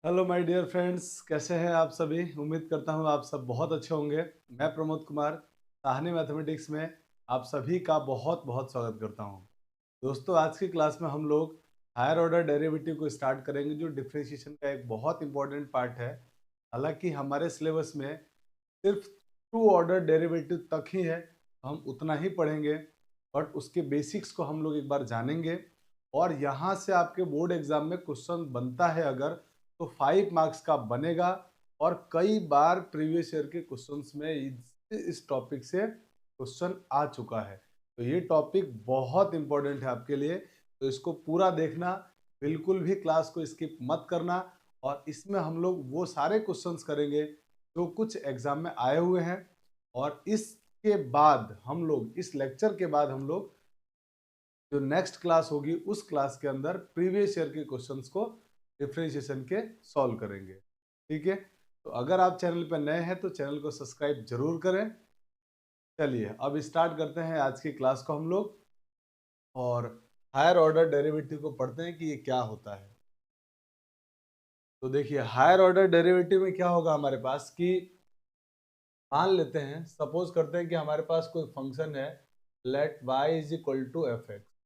Hello my dear friends, कैसे हैं आप सभी। उम्मीद करता हूं आप सब बहुत अच्छे होंगे। मैं प्रमोद कुमार साहनी मैथमेटिक्स में आप सभी का बहुत बहुत स्वागत करता हूं। दोस्तों, आज की क्लास में हम लोग हायर ऑर्डर डेरिवेटिव को स्टार्ट करेंगे, जो डिफरेंशिएशन का एक बहुत इंपॉर्टेंट पार्ट है। हालांकि हमारे सिलेबस में सिर्फ टू ऑर्डर डेरिवेटिव तक ही है, तो हम उतना ही पढ़ेंगे, बट उसके बेसिक्स को हम लोग एक बार जानेंगे। और यहाँ से आपके बोर्ड एग्जाम में क्वेश्चन बनता है अगर, तो 5 मार्क्स का बनेगा। और कई बार प्रीवियस ईयर के क्वेश्चंस में इस टॉपिक से क्वेश्चन आ चुका है। तो ये टॉपिक बहुत इंपॉर्टेंट है आपके लिए, तो इसको पूरा देखना, बिल्कुल भी क्लास को स्किप मत करना। और इसमें हम लोग वो सारे क्वेश्चंस करेंगे जो कुछ एग्जाम में आए हुए हैं। और इसके बाद हम लोग, इस लेक्चर के बाद हम लोग जो नेक्स्ट क्लास होगी उस क्लास के अंदर प्रीवियस ईयर के क्वेश्चंस को डिफरेंशिएशन के सॉल्व करेंगे। ठीक है, तो अगर आप चैनल पर नए हैं तो चैनल को सब्सक्राइब जरूर करें। चलिए अब स्टार्ट करते हैं आज की क्लास को हम लोग, और हायर ऑर्डर डेरिवेटिव को पढ़ते हैं कि ये क्या होता है। तो देखिए, हायर ऑर्डर डेरिवेटिव में क्या होगा हमारे पास कि मान लेते हैं, सपोज करते हैं कि हमारे पास कोई फंक्शन है, let y is equal to f x.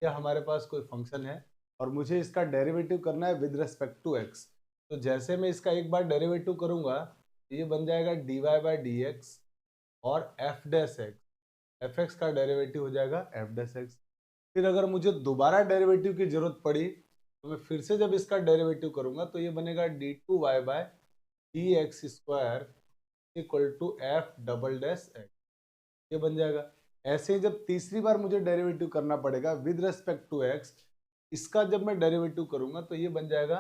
या हमारे पास कोई फंक्शन है और मुझे इसका डेरिवेटिव करना है विद रिस्पेक्ट टू x। तो जैसे मैं इसका एक बार डेरिवेटिव करूंगा तो ये बन जाएगा dy बाई डी एक्स, और F dash x, F x का डेरिवेटिव हो जाएगा एफ डैश एक्स। फिर अगर मुझे दोबारा डेरिवेटिव की जरूरत पड़ी तो मैं फिर से जब इसका डेरिवेटिव करूंगा तो ये बनेगा d two Y by D x square equal to f double dash x. ये बन जाएगा। ऐसे ही जब तीसरी बार मुझे डेरिवेटिव करना पड़ेगा विद रेस्पेक्ट टू एक्स, इसका जब मैं डेरिवेटिव करूंगा तो ये बन जाएगा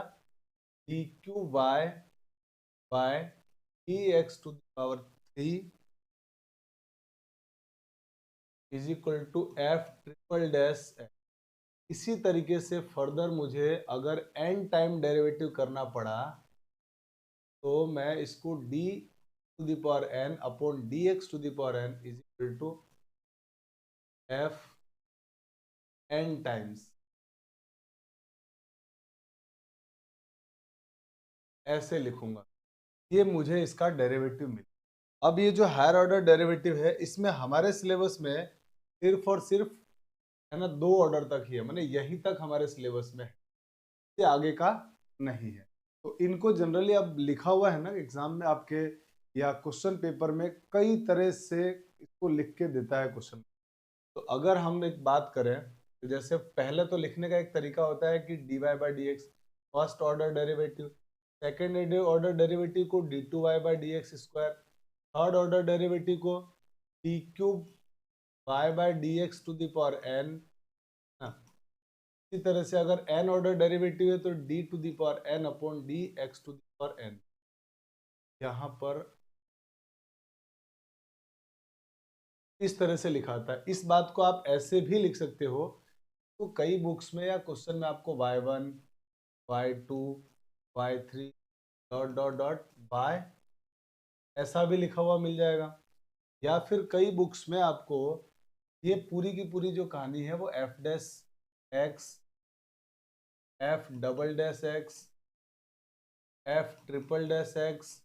d cube y by D x to the power 3 is equal to f triple dash x. इसी तरीके से फर्दर मुझे अगर एन टाइम डेरिवेटिव करना पड़ा तो मैं इसको d to the power N upon D x to the power n is equal to f n times, ऐसे लिखूंगा। ये मुझे इसका डेरिवेटिव मिला। अब ये जो हायर ऑर्डर डेरिवेटिव है, इसमें हमारे सिलेबस में सिर्फ और सिर्फ है ना 2 ऑर्डर तक ही है, माने यहीं तक हमारे सिलेबस में है, इससे आगे का नहीं है। तो इनको जनरली अब लिखा हुआ है ना एग्जाम में आपके, या क्वेश्चन पेपर में कई तरह से इसको लिख के देता है क्वेश्चन। तो अगर हम एक बात करें तो जैसे पहले तो लिखने का एक तरीका होता है कि D Y by D X first order derivative, second order derivative को D two Y by D x square, third order derivative को D cube Y by D x to the power N. इसी तरह से अगर N order derivative है तो D to the power N upon D x to the power N. यहाँ पर इस तरह से लिखा था। इस बात को आप ऐसे भी लिख सकते हो, तो कई बुक्स में या क्वेश्चन में आपको y1 y2 y3 dot dot dot by ऐसा भी लिखा हुआ मिल जाएगा। या फिर कई बुक्स में आपको ये पूरी की पूरी जो कहानी है वो F dash x, F double dash x, F triple dash x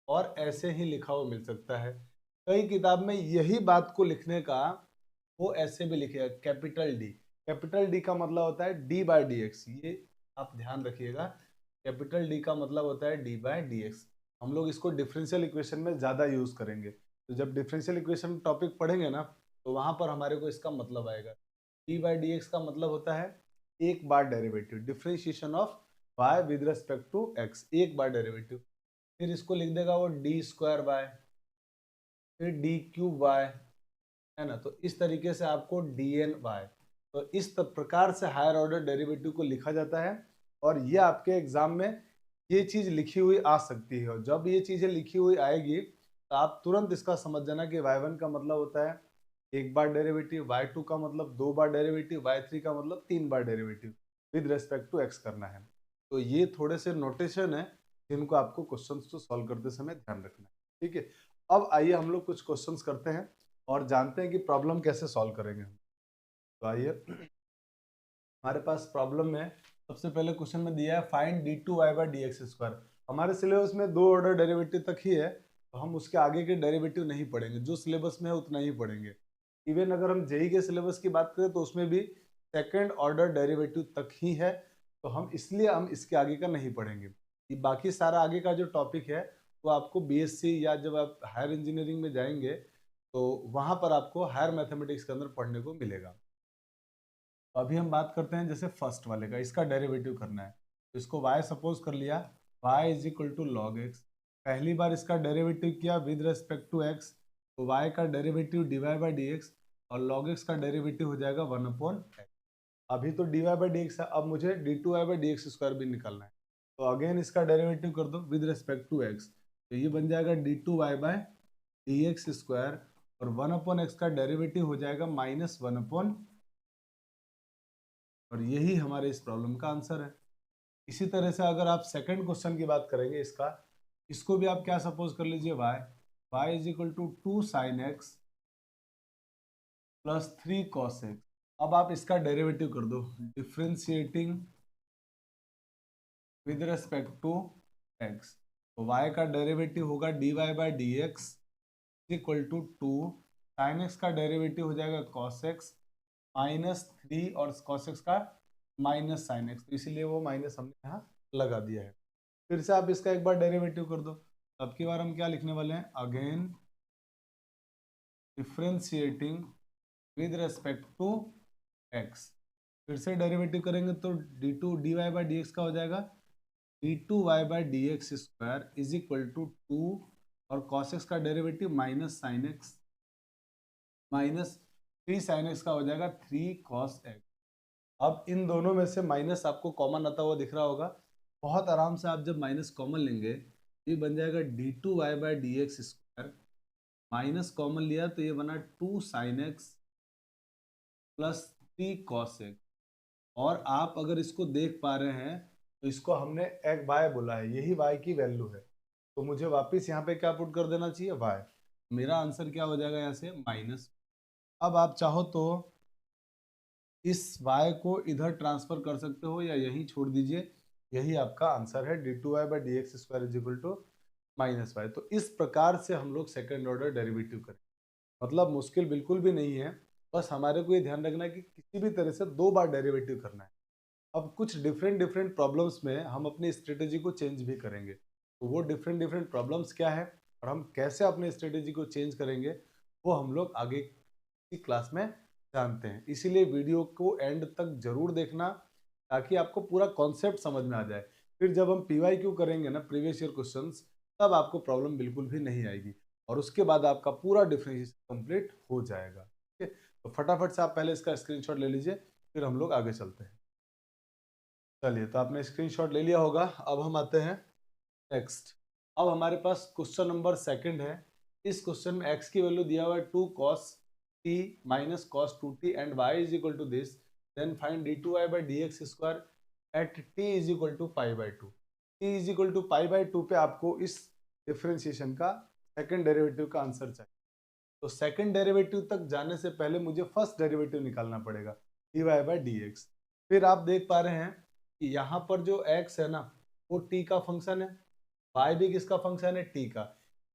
और ऐसे ही लिखा हुआ मिल सकता है। कई किताब में यही बात को लिखने का वो ऐसे भी लिखेगा कैपिटल डी। कैपिटल डी का मतलब होता है डी बाई डी एक्स, ये आप ध्यान रखिएगा। कैपिटल डी का मतलब होता है डी बाई डी एक्स। हम लोग इसको डिफरेंशियल इक्वेशन में ज़्यादा यूज़ करेंगे, तो जब डिफरेंशियल इक्वेशन टॉपिक पढ़ेंगे ना तो वहाँ पर हमारे को इसका मतलब आएगा। डी बाई डी एक्स का मतलब होता है एक बार derivative, differentiation of Y with respect to X, एक बार डेरिवेटिव। फिर इसको लिख देगा वो डी स्क्वायर बाय, फिर डी क्यूब वाई, है ना। तो इस तरीके से आपको डी एन वाई, तो इस प्रकार से हायर ऑर्डर डेरिवेटिव को लिखा जाता है। और ये आपके एग्जाम में ये चीज लिखी हुई आ सकती है, और जब ये चीजें लिखी हुई आएगी तो आप तुरंत इसका समझ जाना कि y1 का मतलब होता है एक बार डेरिवेटिव, y2 का मतलब 2 बार डेरिवेटिव, y3 का मतलब 3 बार derivative with respect to x करना है। तो ये थोड़े से नोटेशन है जिनको आपको क्वेश्चंस को सॉल्व करते समय ध्यान रखना है। ठीक है, अब आइए हम लोग कुछ क्वेश्चंस करते हैं और जानते हैं कि प्रॉब्लम कैसे सॉल्व करेंगे हम। तो आइए, हमारे पास प्रॉब्लम में सबसे पहले क्वेश्चन में दिया है फाइंड d2y/dx²। हमारे सिलेबस में 2 ऑर्डर डेरिवेटिव तक ही है, तो हम उसके आगे के डेरिवेटिव नहीं पढ़ेंगे, जो सिलेबस में है उतना ही पढ़ेंगे। इवन अगर हम जेई के सिलेबस की बात करें तो उसमें भी सेकंड ऑर्डर डेरिवेटिव तक ही है, तो हम इसके आगे का नहीं पढ़ेंगे। ये बाकी सारा आगे का जो टॉपिक है वो आपको बीएससी या जब आप हायर इंजीनियरिंग में जाएंगे तो वहां पर आपको हायर मैथमेटिक्स के अंदर पढ़ने को मिलेगा। तो अभी हम बात करते हैं जैसे फर्स्ट वाले का, इसका डेरिवेटिव करना है। तो इसको y सपोज कर लिया, y is equal to log x. पहली बार इसका डेरिवेटिव किया विद रेस्पेक्ट टू x, तो y का डेरिवेटिव dy/dx और log x का डेरिवेटिव हो जाएगा 1/x। अभी तो dy/dx है, अब मुझे d2y/dx² भी निकालना है। तो अगेन इसका डेरिवेटिव कर दो विद रेस्पेक्ट टू x, तो ये बन जाएगा d2y/dx² और 1/x का डेरिवेटिव हो जाएगा -1/, और यही हमारे इस प्रॉब्लम का आंसर है। इसी तरह से अगर आप सेकंड क्वेश्चन की बात करेंगे इसको भी आप क्या सपोज कर लीजिए, y is equal to 2 sin x plus 3 cos x। अब आप इसका डेरिवेटिव कर दो, differentiating with respect to x। तो y का डेरिवेटिव होगा dy/dx equal to 2 sin x का डेरिवेटिव हो जाएगा cos x -3 और cos x का माइनस साइन एक्स, तो इसीलिए वो माइनस हमने यहाँ लगा दिया है। फिर से आप इसका एक बार डेरिवेटिव कर दो। अब की बार हम क्या लिखने वाले हैं, again differentiating with respect to x। फिर से डेरिवेटिव करेंगे तो d2 dy/dx का हो जाएगा d2y/dx² इज इक्वल टू 2 और cos x का derivative minus sine x minus 3 sin x का हो जाएगा 3 cos x। अब इन दोनों में से माइनस आपको कॉमन आता हुआ दिख रहा होगा, बहुत आराम से आप जब माइनस कॉमन लेंगे ये बन जाएगा d2y/dx², माइनस कॉमन लिया तो ये बना 2 sin x plus 3 cos x। और आप अगर इसको देख पा रहे हैं तो इसको हमने एक y बोला है, यही y की वैल्यू है, तो मुझे वापस यहाँ पे क्या पुट कर देना चाहिए, y। मेरा आंसर क्या हो जाएगा यहाँ से माइनस। अब आप चाहो तो इस y को इधर ट्रांसफर कर सकते हो या यहीं छोड़ दीजिए, यही आपका आंसर है d2y/dx² is equal to -y। तो इस प्रकार से हम लोग सेकेंड ऑर्डर डेरिवेटिव करें, मतलब मुश्किल बिल्कुल भी नहीं है, बस हमारे को ये ध्यान रखना है कि किसी भी तरह से 2 बार डेरिवेटिव करना है। अब कुछ डिफरेंट प्रॉब्लम्स में हम अपनी स्ट्रेटेजी को चेंज भी करेंगे, तो वो डिफरेंट प्रॉब्लम्स क्या है और हम कैसे अपने स्ट्रेटेजी को चेंज करेंगे वो हम लोग आगे की क्लास में जानते हैं। इसीलिए वीडियो को एंड तक जरूर देखना ताकि आपको पूरा कॉन्सेप्ट समझ में आ जाए। फिर जब हम PYQ करेंगे ना, प्रीवियस ईयर क्वेश्चंस, तब आपको प्रॉब्लम बिल्कुल भी नहीं आएगी और उसके बाद आपका पूरा डिफरेंशिएशन कंप्लीट हो जाएगा। ठीक है, तो फटाफट से आप पहले इसका स्क्रीनशॉट ले लीजिए, फिर हम लोग आगे चलते हैं। चलिए, तो आपने स्क्रीनशॉट ले लिया होगा। अब हम आते हैं नेक्स्ट। अब हमारे पास क्वेश्चन नंबर सेकंड है। इस क्वेश्चन में x की वैल्यू दिया हुआ है 2 cos t minus cos 2t and y is equal to this, then find d2y/dx² at t is equal to π/2। t is equal to π/2 पे आपको इस डिफरेंशिएशन का सेकंड डेरिवेटिव का आंसर चाहिए। तो सेकंड डेरिवेटिव तक जाने से पहले मुझे फर्स्ट डेरिवेटिव निकालना पड़ेगा dy/dx। फिर आप देख पा रहे हैं कि यहाँ पर जो x है ना वो t का फंक्शन है, y भी किसका फंक्शन है, t का।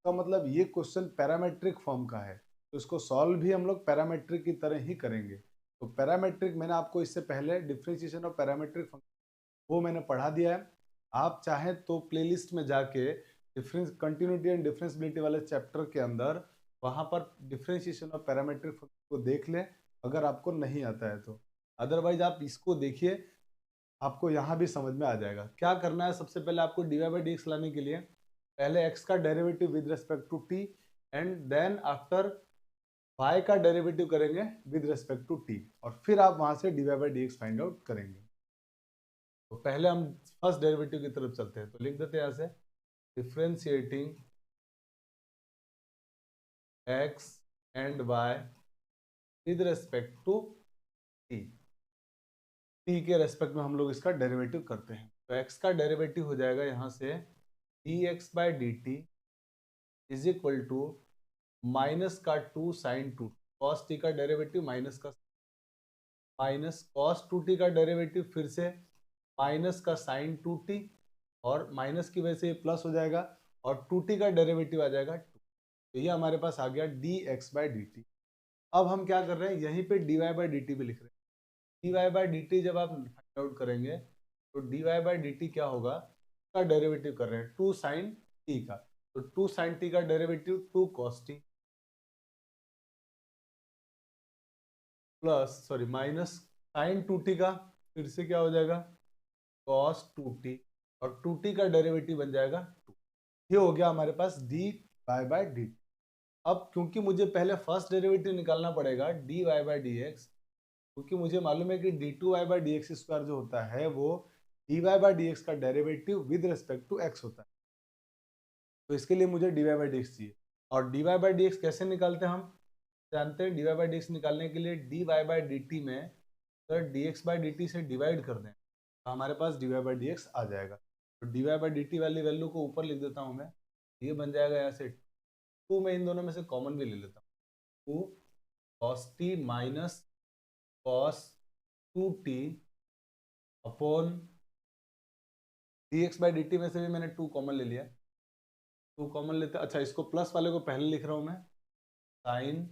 तो मतलब ये क्वेश्चन पैरामेट्रिक फॉर्म का है, तो इसको सॉल्व भी हम लोग पैरामेट्रिक की तरह ही करेंगे। तो पैरामेट्रिक मैंने आपको इससे पहले डिफरेंशिएशन और पैरामेट्रिक वो मैंने पढ़ा दिया है। आप चाहें तो प्लेलिस्ट में जाके डिफरेंस कंटिन्यूटी एंड डिफरेंशिएबिलिटी वाले चैप्टर के अंदर वहां पर डिफरेंशिएशन और पैरामेट्रिक को देख लें अगर आपको नहीं आता है तो। अदरवाइज आप इसको देखिए, आपको यहाँ भी समझ में आ जाएगा। क्या करना है, सबसे पहले आपको dy/dx लाने के लिए पहले x का derivative with respect to t and then after y का डेरिवेटिव करेंगे विद रिस्पेक्ट टू t और फिर आप वहां से dy/dx फाइंड आउट करेंगे। तो पहले हम फर्स्ट डेरिवेटिव की तरफ चलते हैं, तो लिख देते हैं यहाँ से differentiating x and y with respect to t। t के रेस्पेक्ट में हम लोग इसका डेरिवेटिव करते हैं, तो x का डेरिवेटिव हो जाएगा यहाँ से dx/dt is equal to minus का 2 sin 2, cos t का डेरिवेटिव माइनस का माइनस cos 2t का डेरिवेटिव फिर से माइनस का साइन 2t और माइनस की वजह से ये प्लस हो जाएगा और 2t का डेरिवेटिव आ जाएगा 2। तो ये हमारे पास आ गया dx/dt। अब हम क्या कर रहे हैं, यहीं पे dy/dt भी लिख रहे हैं। dy/dt जब आप फाइंड आउट करेंगे तो dy/dt क्या होगा, का डेरिवेटिव कर रहे हैं 2 sin t का, तो 2 sin t का derivative 2 cos t plus sorry minus sine 2t का फिर से क्या हो जाएगा cos 2t और 2t का डेरिवेटिव बन जाएगा 2। ये हो गया हमारे पास dy/dt। अब क्योंकि मुझे पहले फर्स्ट डेरिवेटिव निकालना पड़ेगा dy/dx, क्योंकि मुझे मालूम है कि d2y/dx² जो होता है वो dy/dx का derivative with respect to x होता है। तो इसके लिए मुझे dy/dx चाहिए। और dy/dx कैसे निकालते हैं हम जानते हैं। dy/dx निकालने के लिए dy/dt में अगर dx/dt से डिवाइड कर दें तो हमारे पास dy/dx आ जाएगा। तो dy/dt वाली वैल्यू को ऊपर लिख देता हूँ मैं, ये बन जाएगा यहाँ से 2, मैं इन दोनों में से कॉमन भी ले लेता हूँ, 2 cos t minus cos 2t upon dx/dt में से भी मैंने 2 कॉमन ले लिया, 2 कॉमन लेते, अच्छा इसको प्लस वाले को पहले लिख रहा हूँ मैं, sign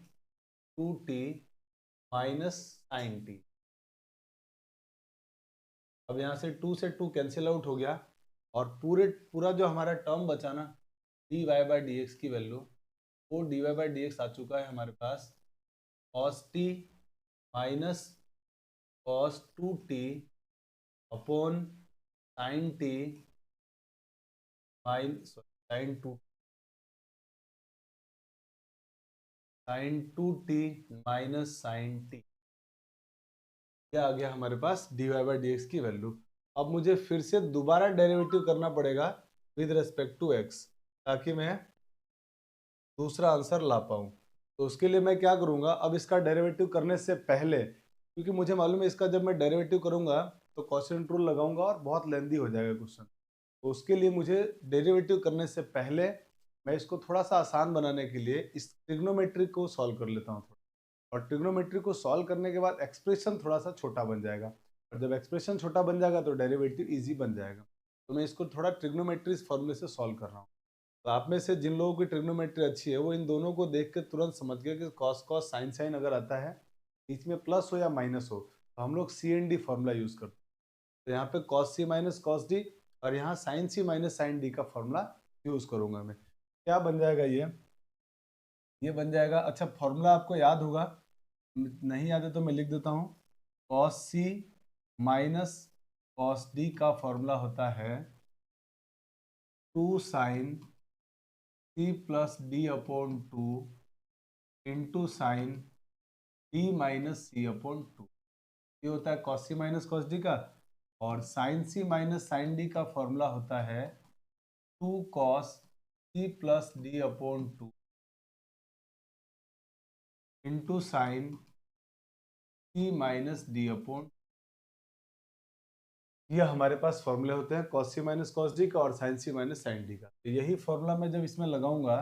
2t minus sine t। अब यहाँ से 2 से 2 कैंसिल आउट हो गया और पूरा जो हमारा टर्म बचा ना dy/dx की वैल्यू, वो dy/dx आ चुका है हमारे पास cos t minus cos 2t upon sine t minus sine 2t minus sine t। क्या आ गया हमारे पास dy/dx की वैल्यू। अब मुझे फिर से दोबारा डेरिवेटिव करना पड़ेगा विद रिस्पेक्ट टू x, ताकि मैं दूसरा आंसर ला पाऊँ। तो उसके लिए मैं क्या करूँगा, अब इसका डेरिवेटिव करने से पहले, क्योंकि मुझे मालूम है इसका जब मैं डेरिवेटिव करूँगा तो क्वोशिएंट रूल लगाऊंगा और बहुत लेंदी हो जाएगा क्वेश्चन। तो उसके लिए मुझे डेरिवेटिव करने से पहले मैं इसको थोड़ा सा आसान बनाने के लिए इस ट्रिग्नोमेट्री को सॉल्व कर लेता हूँ। और ट्रिग्नोमेट्री को सॉल्व करने के बाद एक्सप्रेशन थोड़ा सा छोटा बन जाएगा, और जब एक्सप्रेशन छोटा बन जाएगा तो डेरिवेटिव इजी बन जाएगा। तो मैं इसको थोड़ा ट्रिग्नोमेट्री फॉर्मूले से सॉल्व कर रहा हूँ। तो आप में से जिन लोगों की ट्रिग्नोमेट्री अच्छी है वो इन दोनों को देख के तुरंत समझ गए कि कॉस कॉस साइन साइन अगर आता है बीच में प्लस हो या माइनस हो तो हम लोग CND फॉर्मूला यूज करते हैं। तो यहाँ पे cos C minus cos D और यहाँ साइन सी माइनस साइन डी का फॉर्मूला यूज करूंगा मैं। क्या बन जाएगा ये बन जाएगा, अच्छा फॉर्मूला आपको याद होगा, नहीं याद है तो मैं लिख देता हूँ। Cos C minus cos D का फॉर्मूला होता है 2 sine C plus D upon 2 into sine D minus C upon 2। ये होता है cos C minus cos D का। और साइन सी माइनस साइन डी का फॉर्मूला होता है 2 कॉस सी plus D upon 2 into sine सी माइनस डी अपॉन। ये हमारे पास फॉर्मूले होते हैं cos C minus cos D का और साइन सी माइनस साइन डी का। तो यही फॉर्मूला मैं जब इसमें लगाऊंगा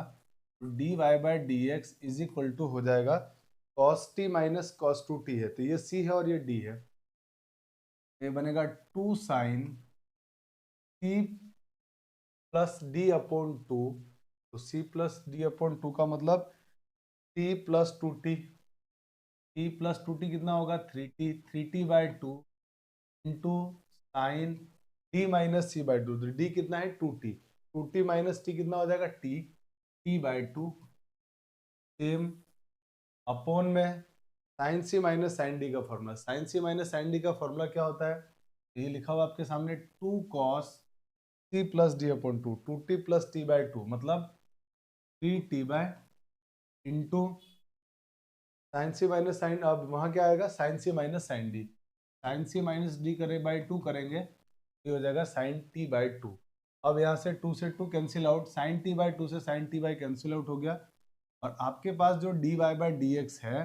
तो dy/dx इज इक्वल टू हो जाएगा cos t minus cos 2t है, तो ये c है और ये d है। ये बनेगा 2 sine c plus D upon 2, तो c प्लस डी अपॉन 2 का मतलब t plus 2t, t plus 2t कितना होगा 3t, 3t/2 into sine D minus c by 2, तो डी कितना है 2t, 2t माइनस टी कितना हो जाएगा t/2 सेम अपॉन में साइन सी माइनस साइन डी का फॉर्मूला। साइन सी माइनस साइन डी का फॉर्मूला क्या होता है, ये लिखा हुआ आपके सामने 2 कॉस सी प्लस डी अपॉन 2, 2t प्लस t/2 मतलब 3t by into sine C minus sine, अब वहाँ क्या आएगा sine C minus sine d, sine C minus d by 2 करेंगे, ये हो जाएगा साइन t/2। अब यहाँ से 2 से 2 कैंसिल आउट, साइन t/2 से sine t by cancel out हो गया और आपके पास जो dy/dx है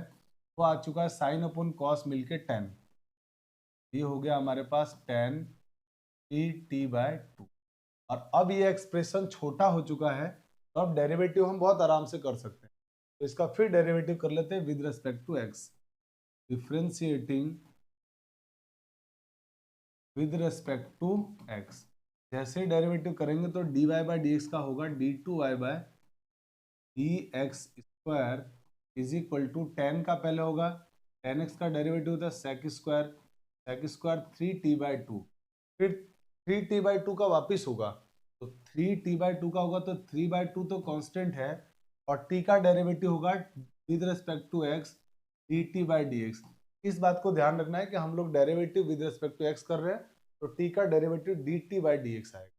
वो आ चुका है साइन अपॉन कॉस मिलके 10। ये हो गया हमारे पास 10 t/2। और अब ये एक्सप्रेशन छोटा हो चुका है तो अब डेरिवेटिव हम बहुत आराम से कर सकते हैं। तो इसका फिर डेरिवेटिव कर लेते हैं with respect to x, differentiating with respect to x. जैसे डेरिवेटिव करेंगे तो dy बाई डी एक्स का होगा d2y by D x square is equal to tan का पहले होगा, टेन एक्स का डेरिवेटिव होता है सेक स्क्वायर 3t/2, फिर 3t/2 का वापिस होगा, तो 3t/2 का होगा तो 3/2 तो कांस्टेंट है, और t का डेरिवेटिव होगा with respect to x dt/dx। इस बात को ध्यान रखना है कि हम लोग derivative with respect to x कर रहे हैं, तो t का डेरिवेटिव dt/dx आएगा।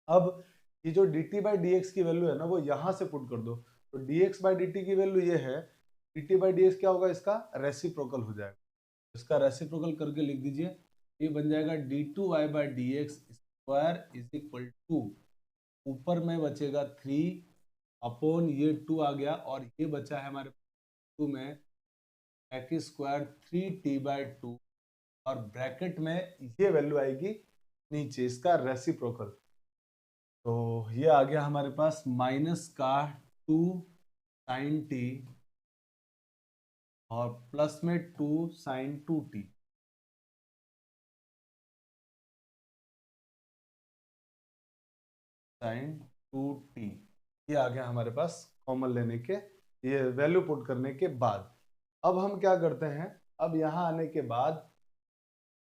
अब ये जो dt/dx की वैल्यू है ना, वो यहां से पुट कर दो, तो dx/dt की वैल्यू ये है, dt/dx क्या होगा, इसका रेसिप्रोकल हो जाएगा, इसका रेसिप्रोकल करके लिख दीजिए, ये बन जाएगा d2y/dx square is equal to, ऊपर में बचेगा 3 अपॉन ये 2 आ गया, और ये बचा है हमारे 2 में एक्स स्क्वायर 3t/2, और ब्रैकेट में ये वैल्यू आएगी नीचे, इसका रेसिप्रोकल, तो ये आ गया हमारे पास माइनस का 2 साइन टी और प्लस में 2 साइन 2t, साइन 2t, ये आ गया हमारे पास कॉमन लेने के, ये वैल्यू पुट करने के बाद। अब हम क्या करते हैं, अब यहाँ आने के बाद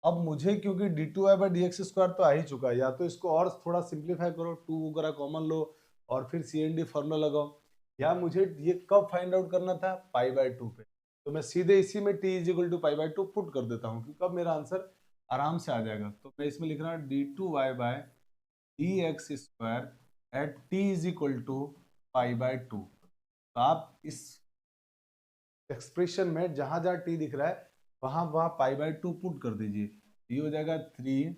अब मुझे, क्योंकि d2y/dx स्क्वायर तो आ ही चुका है, या तो इसको और थोड़ा सिंप्लीफाई करो, 2 वगैरह कॉमन लो और फिर CND फॉर्मूला लगाओ, या मुझे ये कब फाइंड आउट करना था, π/2 पे, तो मैं सीधे इसी में t = π/2 पुट कर देता हूँ, क्योंकि अब मेरा आंसर आराम से आ जाएगा। तो मैं इसमें लिख रहा हूँ d2y/dx स्क्वायर एट t = π/2। तो आप इस एक्सप्रेशन में जहां जहां t दिख रहा है वहां वहां π/2 पुट कर दीजिए, ये हो जाएगा 3,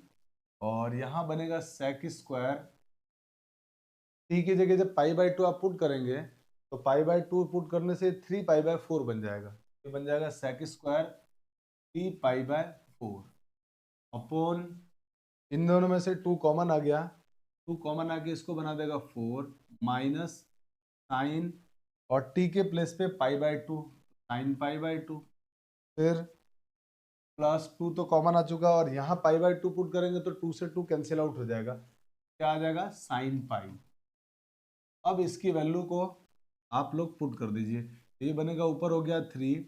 और यहाँ बनेगा सेक स्क्वायर, t की जगह जब π/2 आप पुट करेंगे तो π/2 पुट करने से 3π/4 बन जाएगा, ये बन जाएगा सेक स्क्वायर 3π/4 अपॉन, इन दोनों में से 2 कॉमन आ गया, 2 कॉमन आके इसको बना देगा 4 माइनस साइन, और t के प्लेस पे π/2 साइन π/2, फिर प्लस 2 तो कॉमन आ चुका, और यहाँ π/2 पुट करेंगे तो 2 से 2 कैंसिल आउट हो जाएगा, क्या आ जाएगा, साइन पाई। अब इसकी वैल्यू को आप लोग पुट कर दीजिए, ये बनेगा, ऊपर हो गया 3,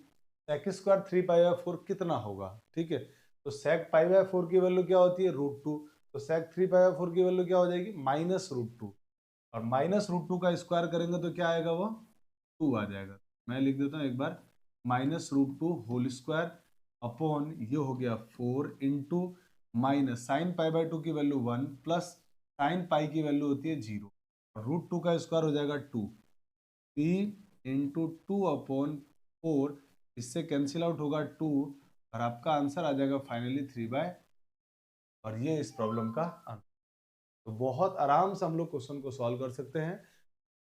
सेक स्क्वायर 3π/4 कितना होगा, ठीक है, तो सेक π/4 की वैल्यू क्या होती है, √2, तो सेक 3π/4 की वैल्यू क्या हो जाएगी, -√2, और -√2 का स्क्वायर करेंगे तो क्या आएगा, वो 2 आ जाएगा। मैं लिख देता हूँ एक बार, -√2 होल स्क्वायर अपॉन, ये हो गया 4 इंटू माइनस साइन π/2 की वैल्यू 1 प्लस साइन पाई की वैल्यू होती है 0, √2 का स्क्वायर हो जाएगा 2, 3 इंटू 2 अपॉन 4, इससे कैंसिल आउट होगा 2, और आपका आंसर आ जाएगा फाइनली 3/, और ये इस प्रॉब्लम का आंसर। तो बहुत आराम से हम लोग क्वेश्चन को सॉल्व कर सकते हैं।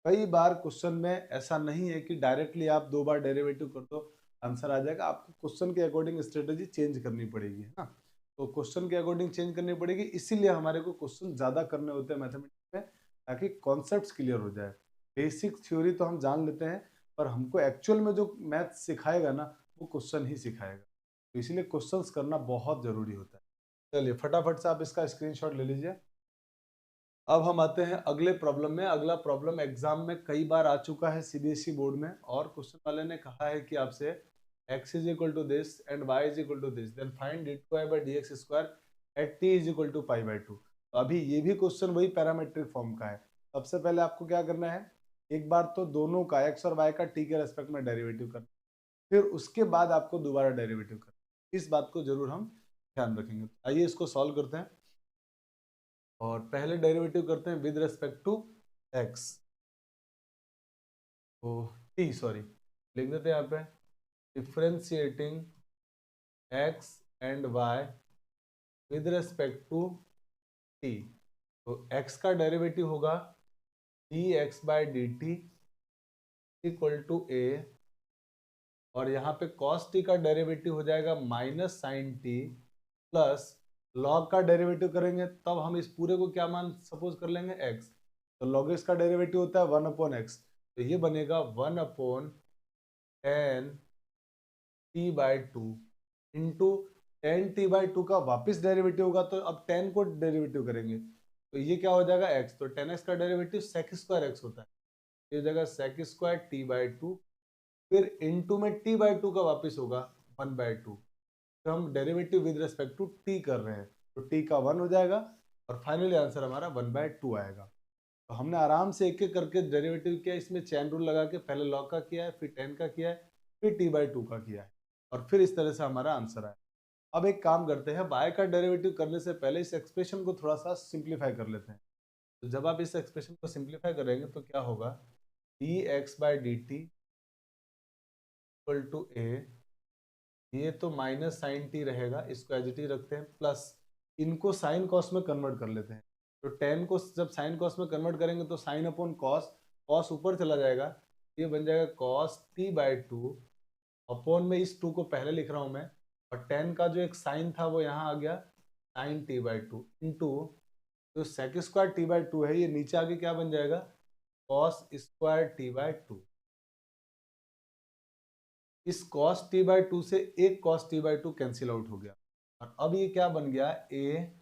कई बार क्वेश्चन में ऐसा नहीं है कि डायरेक्टली आप 2 बार डेरिवेटिव कर दो आंसर आ जाएगा, आपको क्वेश्चन के अकॉर्डिंग स्ट्रेटेजी चेंज करनी पड़ेगी, है ना, तो क्वेश्चन के अकॉर्डिंग चेंज करनी पड़ेगी, इसीलिए हमारे को क्वेश्चन ज़्यादा करने होते हैं मैथमेटिक्स में, ताकि कॉन्सेप्ट्स क्लियर हो जाए। बेसिक थ्योरी तो हम जान लेते हैं, पर हमको एक्चुअल में जो मैथ सिखाएगा ना, वो क्वेश्चन ही सिखाएगा, तो इसीलिए क्वेश्चंस करना बहुत ज़रूरी होता है। चलिए फटाफट से आप इसका स्क्रीनशॉट ले लीजिए। अब हम आते हैं अगले प्रॉब्लम में। अगला प्रॉब्लम एग्जाम में कई बार आ चुका है CBSE बोर्ड में, और क्वेश्चन वाले ने कहा है कि आपसे x = this and y = this, then find d2y/dx square at t = π/2। तो अभी ये भी क्वेश्चन वही पैरामेट्रिक फॉर्म का है। सबसे पहले आपको क्या करना है, एक बार तो दोनों का x और y का t के रेस्पेक्ट में डेरिवेटिव करना, फिर उसके बाद आपको दोबारा डेरिवेटिव करना, इस बात को जरूर हम ध्यान रखेंगे। आइए इसको सॉल्व करते हैं, और पहले डेरिवेटिव करते हैं विद रेस्पेक्ट टू x, तो t सॉरी लिख देते हैं यहाँ पे, differentiating x and y with respect to t, तो x का डेरिवेटिव होगा dx/dt इक्वल टू a, और यहाँ पे cos t का डेरिवेटिव हो जाएगा minus sine t plus log का डेरिवेटिव करेंगे तब हम इस पूरे को क्या मान सपोज कर लेंगे, x, तो log x का डेरिवेटिव होता है 1/x, तो ये बनेगा 1/tan t/2 into ten T by two का वापिस डेरिवेटिव होगा, तो अब टेन को डेरिवेटिव करेंगे तो ये क्या हो जाएगा x, तो टेन एक्स का डेरिवेटिव सेक स्क्वायर एक्स होता है, ये हो जाएगा sec square T by two, फिर इनटू में टी बाई टू का वापिस होगा वन बाई टू, तो हम derivative with respect to t कर रहे हैं, तो टी का वन हो जाएगा और फाइनली आंसर हमारा वन बाई टू आएगा। तो हमने आराम से एक एक करके डेरिवेटिव किया, इसमें चैन रूल लगा के पहले लॉग का किया है, फिर टेन का किया है, फिर टी बाई टू का किया है, और फिर इस तरह से हमारा आंसर आया। अब एक काम करते हैं, y का डेरिवेटिव करने से पहले इस एक्सप्रेशन को थोड़ा सा सिंप्लीफाई कर लेते हैं। तो जब आप इस एक्सप्रेशन को सिंप्लीफाई करेंगे तो क्या होगा, dx by D T equal to A, ये तो माइनस साइन टी रहेगा, इसको एज इट इज रखते हैं, प्लस इनको साइन कॉस में कन्वर्ट कर लेते हैं। तो टेन को जब साइन कॉस में कन्वर्ट करेंगे तो साइन अपॉन कॉस, कॉस ऊपर चला जाएगा, ये बन जाएगा cos T by two, upon में इस टू को पहले लिख रहा हूँ मैं, और टेन का जो एक साइन था वो यहाँ आ गया sine T by two, into जो sec square T by two है ये नीचे आके क्या बन जाएगा cos square T by two. इस कॉस टी बाई टू से एक cos T by two cancel out हो गया, और अब ये क्या बन गया A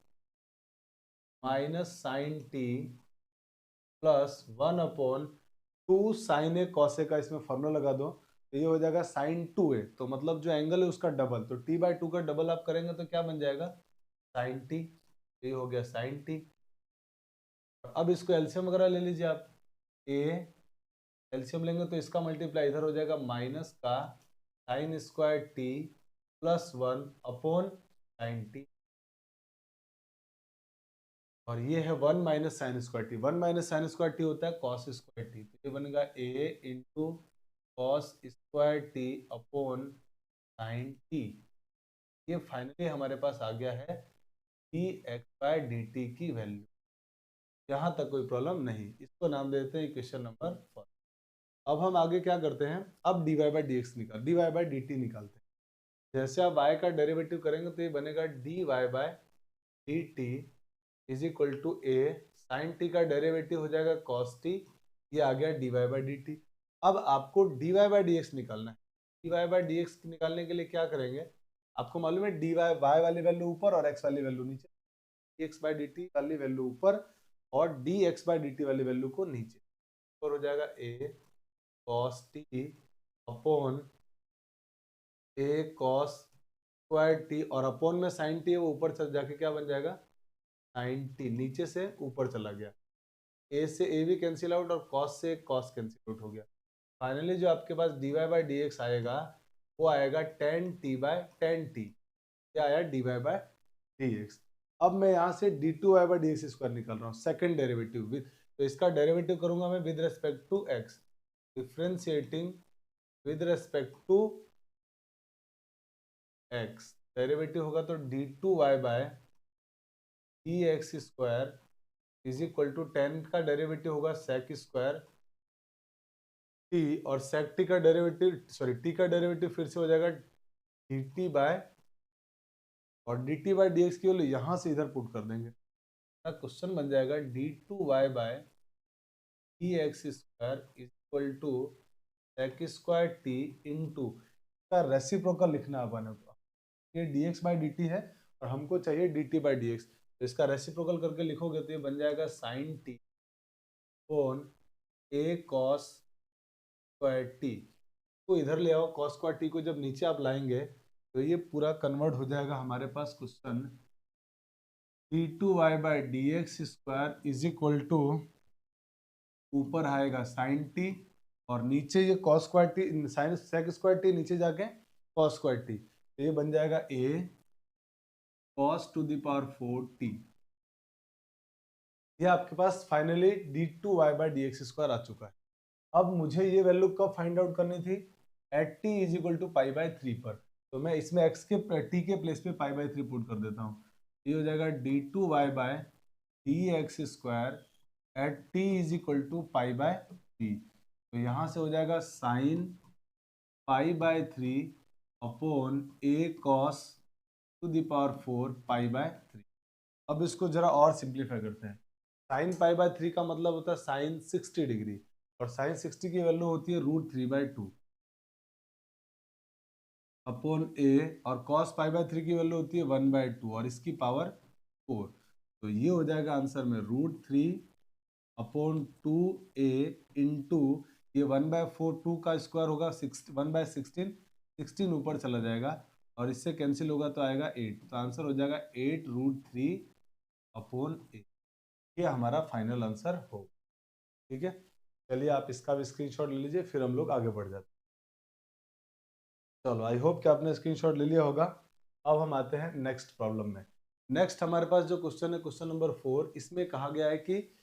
minus sine T plus one upon two sine A cos A का इसमें फॉर्मूला लगा दो, तो ये हो जाएगा साइन टू ए, तो मतलब जो एंगल है उसका डबल, तो टी बाई टू का डबल आप करेंगे तो क्या बन जाएगा साइन टी, ये हो गया साइन टी। अब इसको एलसीएम वगैरह ले लीजिए आप, ए एलसीएम लेंगे तो इसका मल्टीप्लाई इधर हो जाएगा माइनस का sine square T plus one upon sine T, और ये है one minus sine square T, one minus sine square T होता है कॉस स्क्वायर टी, तो ये बनेगा A into cos square T upon sine T. ये फाइनली हमारे पास आ गया है D X by D T की वैल्यू, यहाँ तक कोई प्रॉब्लम नहीं, इसको नाम देते हैं इक्वेशन नंबर 4। अब हम आगे क्या करते हैं, अब D Y by D X निकाल D Y by D T निकालते हैं। जैसे आप y का डेरिवेटिव करेंगे तो ये बनेगा d Y by D t is equal to a sine t का डेरिवेटिव हो जाएगा कॉस टी, ये आ गया d Y by D t. अब आपको d Y by D x निकालना है, D Y by D x निकालने के लिए क्या करेंगे, आपको मालूम है डी वाई वाई वाली वैल्यू ऊपर और एक्स वाली वैल्यू नीचे, d x by D t वाली वैल्यू ऊपर और D x by D t वाली वैल्यू को नीचे, और हो जाएगा A cos T upon a cos square t, और अपॉन में साइन टी है वो ऊपर चल जाके क्या बन जाएगा साइन टी, नीचे से ऊपर चला गया, ए से ए भी कैंसिल आउट और कॉस से कॉस कैंसिल आउट हो गया। फाइनली जो आपके पास D Y by D X आएगा वो आएगा tan T by tan T, क्या आया D Y by D X. अब मैं यहाँ से D two Y by D x square निकाल रहा हूँ सेकेंड डेरिवेटिव विद, तो इसका डेरिवेटिव करूंगा मैं with respect to x, differentiating with respect to x, derivative होगा तो D two Y by D x square is equal to tan का डेरिवेटिव होगा सेक स्क्वायर टी, और सेक टी का डेरिवेटिव सॉरी टी का derivative फिर से हो जाएगा डी टी बाय, और d t by D x की वैल्यू यहाँ से इधर पुट कर देंगे, क्वेश्चन बन जाएगा D two Y by D x square is equal to sec square t into का रेसिप्रोकल लिखना है अपन को, ये d x by D t है और हमको चाहिए d t by D x, तो इसका रेसिप्रोकल करके लिखोगे तो ये बन जाएगा sine t on a cos square T, तो इधर ले आओ कॉस स्क्वायर टी को, जब नीचे आप लाएंगे तो ये पूरा कन्वर्ट हो जाएगा हमारे पास question D two Y by D x square is equal to ऊपर आएगा साइन टी और नीचे ये cos square T sine sec square T नीचे जाके कॉस स्क्वायर टी, तो ये बन जाएगा A cos to the power 4t। ये आपके पास finally D two Y by D x square आ चुका है। अब मुझे ये वैल्यू कब फाइंड आउट करनी थी, at t is equal to pi by three पर, तो मैं इसमें एक्स के टी के प्लेस पे पाई बाई थ्री पुट कर देता हूँ, ये हो जाएगा D two Y by D x square at t is equal to pi by three, तो यहाँ से हो जाएगा sine pi by three upon a cos to the power 4 pi by three. अब इसको जरा और सिंप्लीफाई करते हैं, साइन पाई बाय थ्री का मतलब होता है साइन 60 डिग्री, और साइन 60 की वैल्यू होती है root three by two, upon A, और कॉस पाई बाय 3 की वैल्यू होती है 1/2 और इसकी पावर 4। तो ये हो जाएगा आंसर में √3/2a इंटू ये 1/4, 2 का स्क्वायर होगा 1/16, 16 ऊपर चला जाएगा और इससे कैंसिल होगा तो आएगा 8। तो आंसर हो जाएगा 8√3/a। ये हमारा फाइनल आंसर हो। ठीक है, चलिए आप इसका भी स्क्रीनशॉट ले लीजिए, फिर हम लोग आगे बढ़ जाते हैं। चलो, आई होप कि आपने स्क्रीनशॉट ले लिया होगा। अब हम आते हैं नेक्स्ट प्रॉब्लम में। नेक्स्ट हमारे पास जो क्वेश्चन है, क्वेश्चन नंबर 4, इसमें कहा गया है कि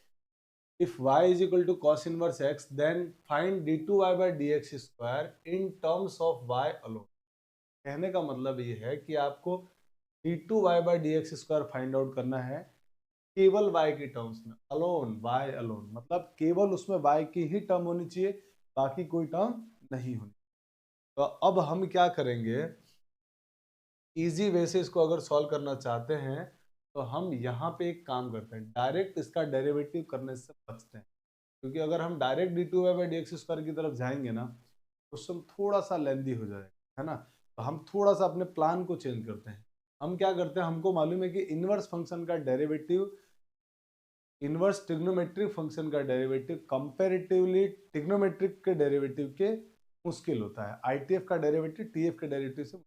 if y is equal to cos inverse x, then find d2y by dx square in terms of y alone। कहने का मतलब ये है कि आपको d2y by dx square find out करना है केवल y की टर्म्स में, अलोन, y अलोन, मतलब केवल उसमें y की ही टर्म होनी चाहिए, बाकी कोई टर्म नहीं होनी। तो अब हम क्या करेंगे, इजी वे से इसको अगर सॉल्व करना चाहते हैं तो हम यहाँ पे एक काम करते हैं, डायरेक्ट इसका डेरिवेटिव करने से बचते हैं, क्योंकि अगर हम डायरेक्ट d2y/dx स्क्वायर की तरफ जाएंगे ना, क्वेश्चन थोड़ा सा लेंदी हो जाएगा, है ना। तो हम थोड़ा सा अपने प्लान को चेंज करते हैं। हम क्या करते हैं, हमको मालूम है कि इनवर्स फंक्शन का डेरिवेटिव, इनवर्स ट्रिग्नोमेट्रिक फंक्शन का डेरिवेटिव कंपैरेटिवली ट्रिग्नोमेट्रिक के डेरिवेटिव के मुश्किल होता है। आईटीएफ का डेरिवेटिव टीएफ के डेरिवेटिव से,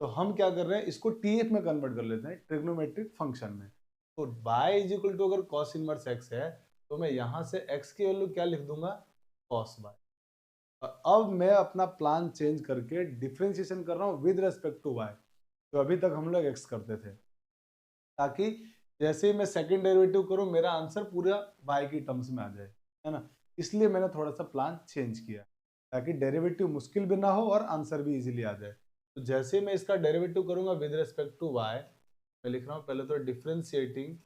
तो हम क्या कर रहे हैं, इसको टीएफ में कन्वर्ट कर लेते हैं, ट्रिग्नोमेट्रिक फंक्शन में। तो y इज इक्वल टू अगर cos इनवर्स x है तो मैं यहां से x की वैल्यू क्या लिख दूंगा, cos y। और अब मैं अपना प्लान चेंज करके डिफरेंशिएशन कर रहा हूँ विद रेस्पेक्ट टू y, तो अभी तक हम लोग x करते थे, ताकि जैसे ही मैं सेकंड डेरिवेटिव करूँ मेरा आंसर पूरा y की टर्म्स में आ जाए, है ना। इसलिए मैंने थोड़ा सा प्लान चेंज किया, ताकि डेरिवेटिव मुश्किल भी ना हो और आंसर भी इजीली आ जाए। तो जैसे मैं इसका डेरिवेटिव करूंगा विद रेस्पेक्ट टू y, मैं लिख रहा हूँ पहले तो differentiating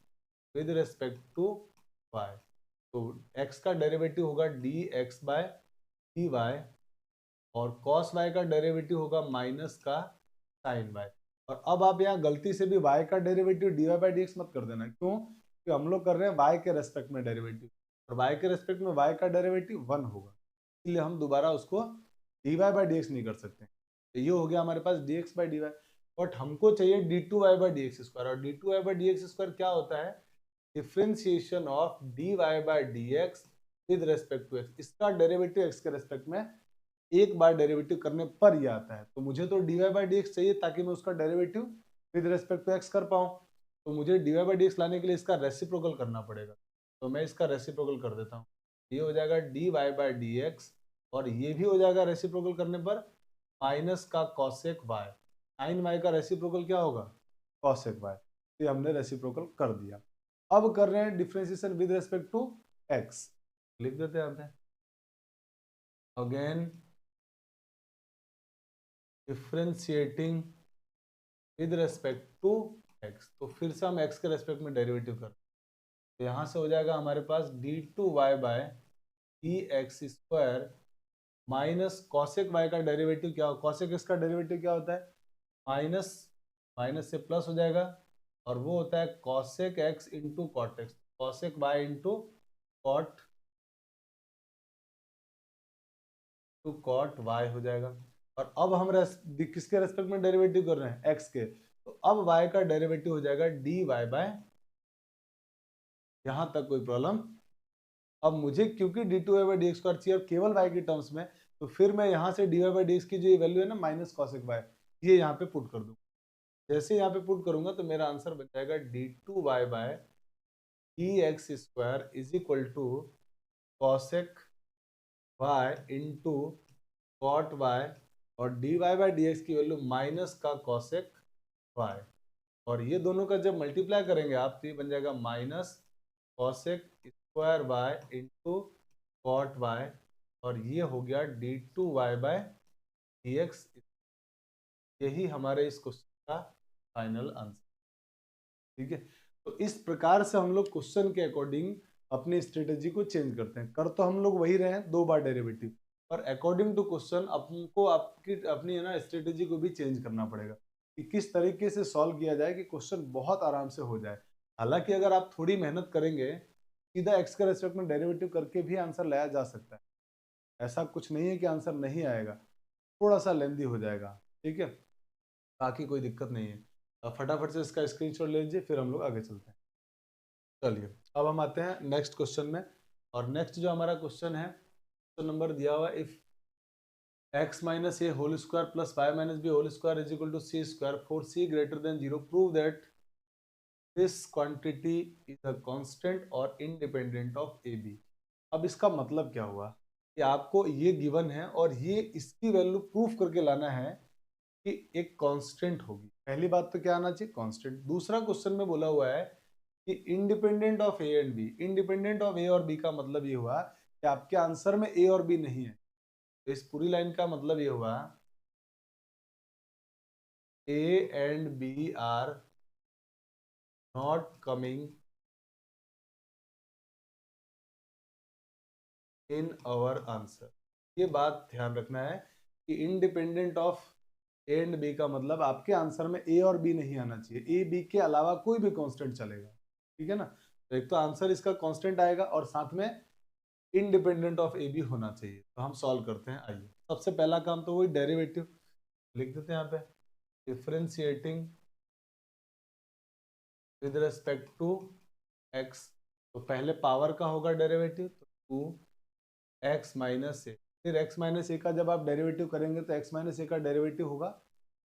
with respect to y, तो x का डेरिवेटिव होगा dx बाय dy और cos y का डेरिवेटिव होगा माइनस का sin y। और अब आप यहाँ गलती से भी y का डेरिवेटिव dy बाई dx मत कर देना, क्यों, क्योंकि हम लोग कर रहे हैं y के रेस्पेक्ट में डेरिवेटिव, और y के रेस्पेक्ट में y का डेरिवेटिव 1 होगा, इसलिए हम दोबारा उसको dy बाई dx नहीं कर सकते। तो ये हो गया हमारे पास dx बाई dy, बट हमको चाहिए d2y बाई dx स्क्वायर, और d2y बाई dx स्क्वायर क्या होता है, differentiation of dy by dx with respect to x। इसका डेरिवेटिव x के रेस्पेक्ट में एक बार डेरिवेटिव करने पर ही आता है। तो मुझे तो dy बाई dx चाहिए ताकि मैं उसका derivative with respect to x कर पाऊँ। तो मुझे dy बाई dx लाने के लिए इसका रेसिप्रोकल करना पड़ेगा, तो मैं इसका रेसिप्रोकल कर देता हूँ। ये हो जाएगा dy बाई dx, और ये भी हो जाएगा रेसिप्रोकल करने पर माइनस का cosec y। sin y का रेसिप्रोकल क्या होगा, cosec y। ये हमने रेसिप्रोकल कर दिया। अब कर रहे हैं differentiation with respect to x, लिख देते हैं यहाँ पे again differentiating with respect to x। तो फिर से हम x के रेस्पेक्ट में डेरिवेटिव कर, तो यहाँ से हो जाएगा हमारे पास d2y by dx square minus cosec y का डेरिवेटिव क्या हो, कॉसेक x का डेरिवेटिव क्या होता है, माइनस, माइनस से प्लस हो जाएगा, और वो होता है cosec x into cot x, cosec y into cot to cot y हो जाएगा। और अब हम किसके रेस्पेक्ट में डेरिवेटिव कर रहे हैं, x के, तो अब y का डेरिवेटिव हो जाएगा dy बाय, यहां तक कोई प्रॉब्लम। अब मुझे क्योंकि d2y बाई dx स्क्वायर चाहिए केवल y की टर्म्स में, तो फिर मैं यहाँ से dy बाई dx की जो वैल्यू है ना माइनस कॉसेक y, ये यहाँ पे पुट कर दूँ। जैसे यहाँ पे पुट करूंगा तो मेरा आंसर बन जाएगा d2y by dx square is equal to cosec y into cot y, और dy बाई dx की वैल्यू माइनस का कॉसेक y, और ये दोनों का जब मल्टीप्लाई करेंगे आप तो ये बन जाएगा minus cosec square by into cot y, और ये हो गया d2y बाय dx। यही हमारे इस क्वेश्चन का फाइनल आंसर। ठीक है, तो इस प्रकार से हम लोग क्वेश्चन के अकॉर्डिंग अपनी स्ट्रेटेजी को चेंज करते हैं। कर तो हम लोग वही रहे हैं, 2 बार डेरिवेटिव, पर अकॉर्डिंग टू क्वेश्चन आपको आपकी अपनी है ना स्ट्रेटेजी को भी चेंज करना पड़ेगा कि किस तरीके से सॉल्व किया जाए कि क्वेश्चन बहुत आराम से हो जाए। हालांकि अगर आप थोड़ी मेहनत करेंगे, सीधा एक्स के रेस्पेक्ट में डेरिवेटिव करके भी आंसर लाया जा सकता है, ऐसा कुछ नहीं है कि आंसर नहीं आएगा, थोड़ा सा लेंदी हो जाएगा। ठीक है, बाकी कोई दिक्कत नहीं है। अब फटाफट से इसका स्क्रीनशॉट ले लीजिए, फिर हम लोग आगे चलते हैं। चलिए अब हम आते हैं नेक्स्ट क्वेश्चन में। और नेक्स्ट जो हमारा क्वेश्चन है, क्वेश्चन नंबर दिया हुआ, if x minus A whole square plus Y minus B whole square is equal to c square for c greater than 0, prove that this quantity is a constant और independent of a b. अब इसका मतलब क्या हुआ कि आपको ये given है और ये इसकी वैल्यू प्रूफ करके लाना है कि एक कांस्टेंट होगी। पहली बात तो क्या आना चाहिए, कांस्टेंट। दूसरा क्वेश्चन में बोला हुआ है कि independent of A and B. Independent of A और बी का मतलब ये हुआ कि आपके आंसर में ए और बी नहीं है। तो इस पूरी लाइन का मतलब ये हुआ a and b are not coming in our answer. ये बात ध्यान रखना है कि independent of A and b का मतलब आपके आंसर में ए और बी नहीं आना चाहिए, ए बी के अलावा कोई भी कांस्टेंट चलेगा। ठीक है ना, तो एक तो आंसर इसका कांस्टेंट आएगा और साथ में इंडिपेंडेंट ऑफ ए बी होना चाहिए। तो हम सॉल्व करते हैं। आइए, सबसे पहला काम तो वही डेरिवेटिव लिख देते हैं यहाँ पे, differentiating with respect to x. तो पहले पावर का होगा डेरिवेटिव, तो 2x माइनस ए। फिर x माइनस ए का जब आप डेरिवेटिव करेंगे तो x माइनस ए का डेरिवेटिव होगा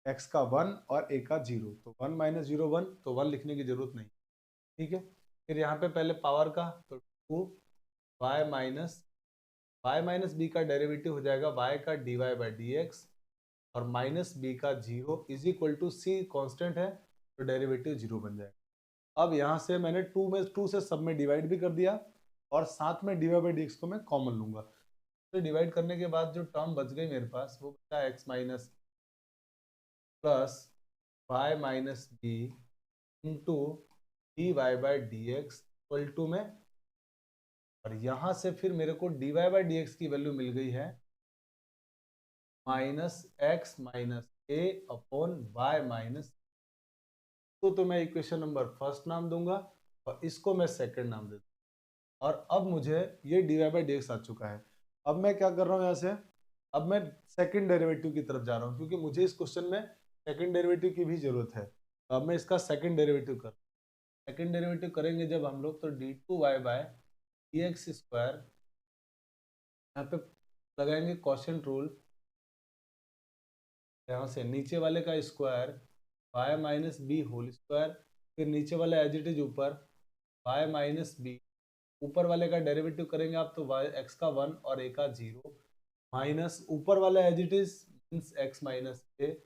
x का 1 और a का 0। तो 1 माइनस 0 1, तो 1 लिखने की जरूरत नहीं। ठीक है, फिर यहाँ पे पहले पावर का, तो 2y माइनस बी का डेरिवेटिव हो जाएगा y का dy बाई डी एक्स, और माइनस बी का 0 is equal to c constant है तो डेरिवेटिव 0 बन जाएगा। अब यहाँ से मैंने 2 से सब में डिवाइड भी कर दिया और साथ में dy बाई डी एक्स को मैं कॉमन लूंगा। तो डिवाइड करने के बाद जो टर्म बच गई मेरे पास वो बचा x minus plus Y minus b into d Y by D x equal to में, और यहाँ से फिर मेरे को d Y by D x की वैल्यू मिल गई है माइनस एक्स माइनस ए अपॉन वाई माइनस। तो मैं इक्वेशन नंबर फर्स्ट नाम दूंगा और इसको मैं सेकंड नाम दे दूंगा। और अब मुझे ये D Y by D X आ चुका है। अब मैं क्या कर रहा हूँ यहाँ से, अब मैं सेकंड डेरिवेटिव की तरफ जा रहा हूँ क्योंकि मुझे इस क्वेश्चन में सेकंड डेरिवेटिव की भी जरूरत है। तो अब मैं इसका सेकंड डेरिवेटिव कर, सेकंड डेरिवेटिव करेंगे जब हम लोग, तो D two Y by D x square, यहाँ पे लगाएंगे क्वोशिएंट रूल, यहाँ से नीचे वाले का square y minus B whole square, फिर नीचे वाला एज इट इज ऊपर वाई माइनस बी, ऊपर वाले का डेरिवेटिव करेंगे आप तो वाई एक्स का 1 और ए का 0, माइनस ऊपर वाला as it is means X minus A,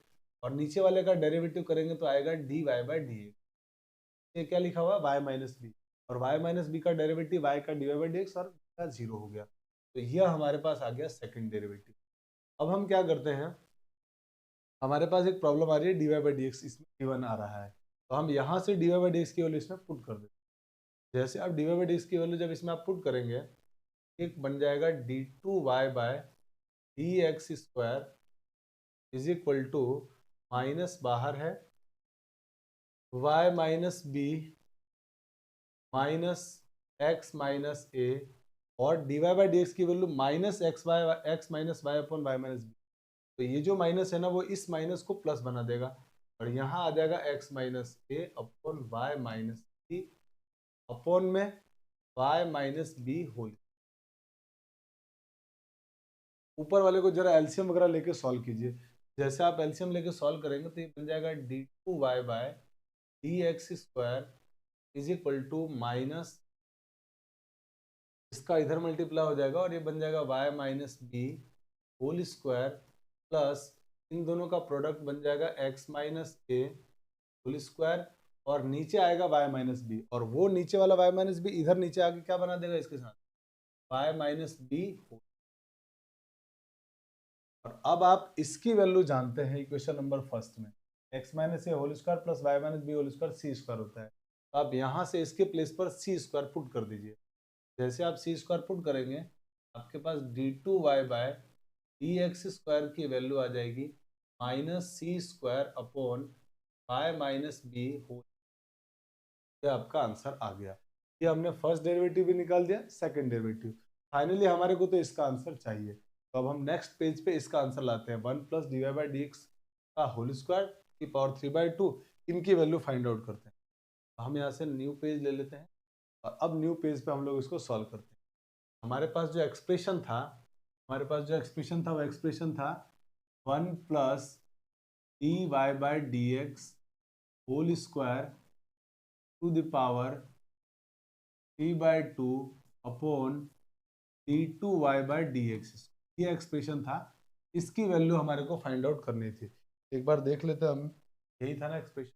और नीचे वाले का डेरिवेटिव करेंगे तो आएगा D Y by D x. ये क्या लिखा हुआ है, वाई माइनस बी, और वाई माइनस बी का डेरिवेटिव वाई का D Y by D x और का 0 हो गया। तो यह हमारे पास आ गया सेकंड डेरिवेटिव। अब हम क्या करते हैं, हमारे पास एक प्रॉब्लम आ रही है D Y by D X इसमें गिवन आ रहा है, तो हम यहाँ से D Y by D x की वैल्यू इसमें पुट कर देते हैं। जैसे आप D Y by D x की वैल्यू जब इसमें आप पुट करेंगे, एक बन जाएगा D two Y by D x square is equal to minus बाहर है Y minus B minus x minus A, और D Y by D x की value minus x minus y upon Y minus b. तो ये जो minus है ना वो इस माइनस को प्लस बना देगा, और यहाँ आ जाएगा एक्स माइनस ए upon Y minus B upon में वाई माइनस बी होल। ऊपर वाले को जरा एलसीएम वगैरह लेके सॉल्व कीजिए। जैसे आप एलसीएम लेके सॉल्व करेंगे तो ये बन जाएगा D two Y by D x square is equal to minus, इसका इधर मल्टीप्लाई हो जाएगा और ये बन जाएगा Y minus B whole square plus इन दोनों का प्रोडक्ट बन जाएगा एक्स माइनस ए होल स्क्वायर, और नीचे आएगा वाई माइनस बी, और वो नीचे वाला वाई माइनस बी इधर नीचे आके क्या बना देगा इसके साथ, वाई माइनस बी। और अब आप इसकी वैल्यू जानते हैं इक्वेशन नंबर फर्स्ट में, एक्स माइनस ए whole square plus Y minus B whole square C square होता है। तो आप यहाँ से इसके प्लेस पर सी स्क्वायर पुट कर दीजिए। जैसे आप सी स्क्वायर पुट करेंगे आपके पास D two Y by D x square की वैल्यू आ जाएगी माइनस सी square upon Y minus B whole. ये आपका आंसर आ गया। ये हमने फर्स्ट डेरिवेटिव भी निकाल दिया, सेकंड डेरिवेटिव। फाइनली हमारे को तो इसका आंसर चाहिए। तो अब हम नेक्स्ट पेज पे इसका आंसर लाते हैं, 1 plus d Y by D x का होल स्क्वायर की पावर 3/2, इनकी वैल्यू फाइंड आउट करते हैं। तो हम यहाँ से न्यू पेज ले लेते हैं और अब न्यू पेज पे हम लोग इसको सॉल्व करते हैं। हमारे पास जो एक्सप्रेशन था वो एक्सप्रेशन था 1 plus dy by D x whole square to the power 3/2 upon d2y by D x. ये एक्सप्रेशन था, इसकी वैल्यू हमारे को फाइंड आउट करनी थी। एक बार देख लेते हैं हम, यही था ना एक्सप्रेशन?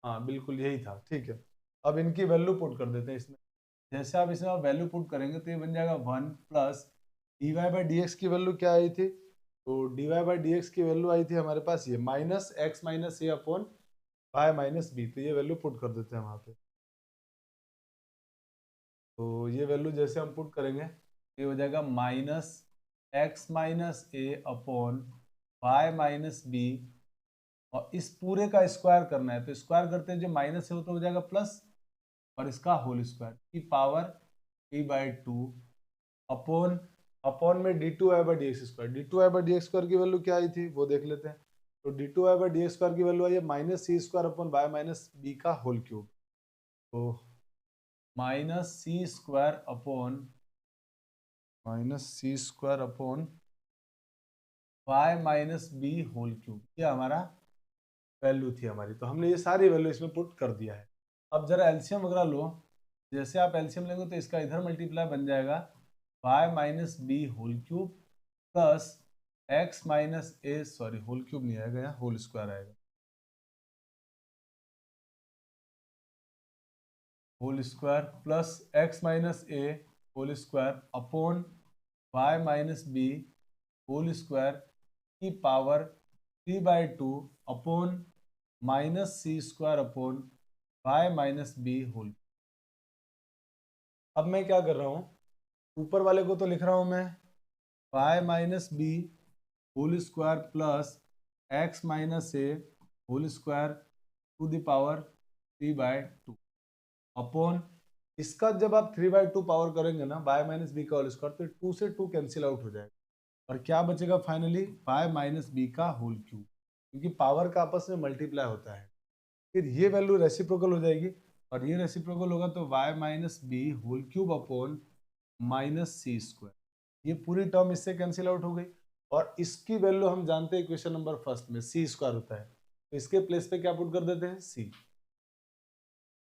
हाँ बिल्कुल यही था, ठीक है। अब इनकी वैल्यू पुट कर देते हैं इसमें। जैसे आप इसमें वैल्यू पुट करेंगे तो ये बन जाएगा 1 plus d Y by D x की वैल्यू क्या आई थी? तो d Y by D x की वैल्यू आई थी हमारे पास ये माइनस एक्स माइनस ए अपॉन वाई माइनस बी। तो ये वैल्यू पुट कर देते हैं वहाँ पे। तो ये वैल्यू जैसे हम पुट करेंगे ये हो जाएगा माइनस एक्स माइनस ए अपॉन वाई माइनस बी, और इस पूरे का स्क्वायर करना है तो स्क्वायर करते हैं जो माइनस है वो तो हो जाएगा प्लस, और इसका होल स्क्वायर की पावर 3/2 अपॉन अपॉन में D two Y by D x square. D two Y by D x square की वैल्यू क्या आई थी वो देख लेते हैं। तो D two Y by D x square की वैल्यू आई है माइनस सी square upon Y minus B का होल क्यूब। तो माइनस सी square upon Y minus B whole cube, ये हमारा वैल्यू थी हमारी। तो हमने ये सारी वैल्यू इसमें पुट कर दिया है। अब जरा एलसीएम वगैरह लो। जैसे आप एलसीएम लेंगे तो इसका इधर मल्टीप्लाई बन जाएगा Y minus B whole cube plus x minus A, sorry whole cube नहीं आएगा, यहाँ होल स्क्वायर आएगा, whole square plus x minus ए whole square upon Y minus B whole square की पावर 3/2 अपॉन माइनस सी square upon Y minus B whole. अब मैं क्या कर रहा हूँ, ऊपर वाले को तो लिख रहा हूँ मैं y minus B whole square plus x minus A whole square to the power 3/2 upon इसका जब आप 3/2 पावर करेंगे ना वाई माइनस बी का होल स्क्वायर तो 2 से 2 कैंसिल आउट हो जाएगा और क्या बचेगा फाइनली वाई माइनस बी का होल क्यूब, क्योंकि पावर का आपस में मल्टीप्लाई होता है। फिर ये वैल्यू रेसिप्रोकल हो जाएगी और ये रेसिप्रोकल होगा तो Y minus B whole cube upon minus सी स्क्वायर, ये पूरी टर्म इससे कैंसिल आउट हो गई। और इसकी वैल्यू हम जानते हैं इक्वेशन नंबर फर्स्ट में सी स्क्वायर होता है, तो इसके प्लेस पे क्या पुट कर देते हैं सी,